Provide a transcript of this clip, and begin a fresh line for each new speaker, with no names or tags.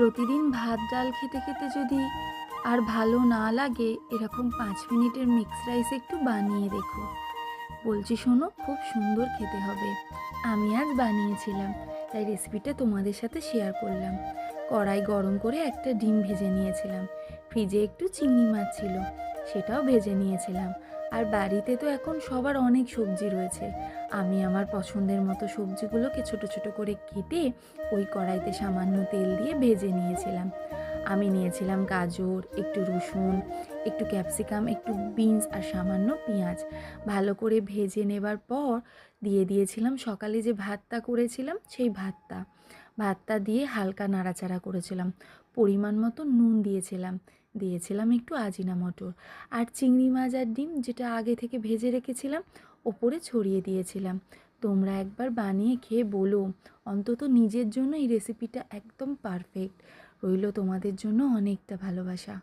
প্রতিদিন ভাত ডাল খেতে খেতে যদি আর ভালো না লাগে, এরকম 5 মিনিটের মিক্স রাইস একটু বানিয়ে দেখো। বলছি শোনো, খুব সুন্দর খেতে হবে। আমি আজ বানিয়েছিলাম, তাই রেসিপিটা তোমাদের সাথে শেয়ার করলাম। কড়াই গরম করে একটা ডিম ভেজে নিয়েছিলাম। ফ্রিজে একটু চিংড়ি মাছ ছিল, সেটাও ভেজে নিয়েছিলাম। আর বাড়িতে তো এখন সবার অনেক সবজি রয়েছে। আমি আমার পছন্দের মতো সবজিগুলোকে ছোট ছোট করে কেটে ওই কড়াইতে সামান্য তেল দিয়ে ভেজে নিয়েছিলাম। আমি নিয়েছিলাম গাজর, একটু রসুন, একটু ক্যাপসিকাম, একটু বিনস আর সামান্য পেঁয়াজ। ভালো করে ভেজে নেবার পর দিয়ে দিয়েছিলাম সকালে যে ভাতটা করেছিলাম সেই ভাতটা দিয়ে হালকা নাড়াচাড়া করেছিলাম। পরিমাণ মতো নুন দিয়েছিলাম একটু আজিনামটর, আর চিংড়ি মাছ আর ডিম যেটা আগে থেকে ভেজে রেখেছিলাম ওপরে ছড়িয়ে দিয়েছিলাম। তোমরা একবার বানিয়ে খেয়ে বলো, অন্তত নিজের জন্য এই রেসিপিটা একদম পারফেক্ট। রইল তোমাদের জন্য অনেকটা ভালোবাসা।